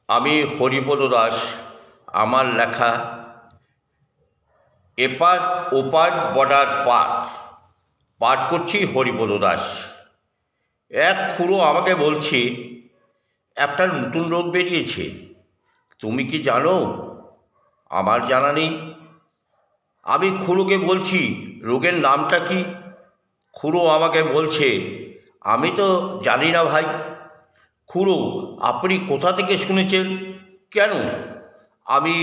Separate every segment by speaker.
Speaker 1: আমি হরিপদ দাস। আমার লেখা এপার ওপার বর্ডার পার পাঠ করছি হরিপদ দাস। এক খুড়ো আমাকে বলছে একটা নতুন রোগ বেরিয়েছে, তুমি কি জানো? আমার জানা নেই। আমি খুড়োকে বলছি রোগের নামটা কি? খুড়ো আমাকে বলছে আমি তো জানি না ভাই। খুড়ো, আপনি কোথা থেকে শুনেছেন? কেন? আমি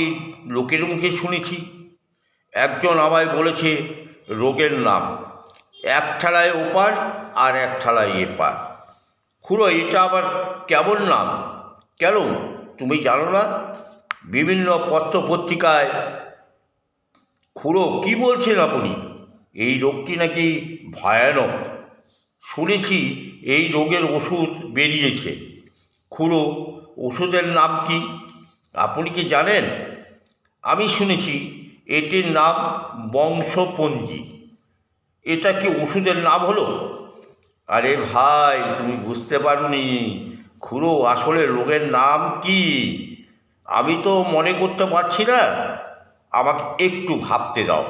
Speaker 1: লোকের মুখে শুনেছি। একজন আমায় বলেছে রোগের নাম এক ঠালায় ওপার আর এক ঠালায় এপার। খুড়ো, এটা আবার কেমন নাম? কেন, তুমি জানো না? বিভিন্ন পত্র পত্রিকায়। খুড়ো, কি বলছেন আপনি? এই রোগটি নাকি ভয়ানক। শুনেছি এই রোগের ওষুধ বেরিয়েছে। খুড়ো, ওষুধের নাম কি? আপনি কি জানেন? আমি শুনেছি এটির নাম বংশপঞ্জি। এটা কি ওষুধের নাম হলো? আরে ভাই, তুমি বুঝতে পারোনি। খুড়ো, আসলে রোগের নাম কি আমি তো মনে করতে পারছি না। আমাকে একটু ভাবতে দাও।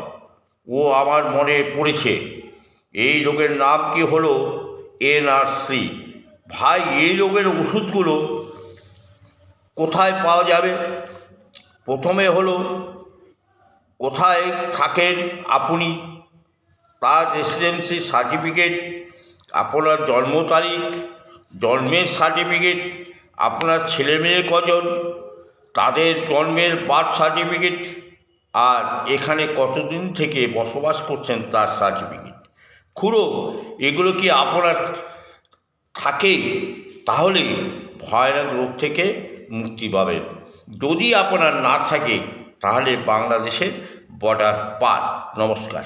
Speaker 1: ও আমার মনে পড়েছে। এই রোগের নাম কি হলো এনআরসি। ভাই, এই রোগের ওষুধগুলো কোথায় পাওয়া যাবে? প্রথমে হলো কোথায় থাকেন আপনি, তার রেসিডেন্সি সার্টিফিকেট, আপনার জন্ম তারিখ, জন্মের সার্টিফিকেট, আপনার ছেলে মেয়ে কজন, তাদের জন্মের বার্থ সার্টিফিকেট, আর এখানে কতদিন থেকে বসবাস করছেন তার সার্টিফিকেট। খুড়ো, এগুলো কি আপনার থাকে? তাহলে ভয়ানক রোগ থেকে মুক্তি পাবেন। যদি আপনার না থাকে তাহলে বাংলাদেশের বর্ডার পার। নমস্কার।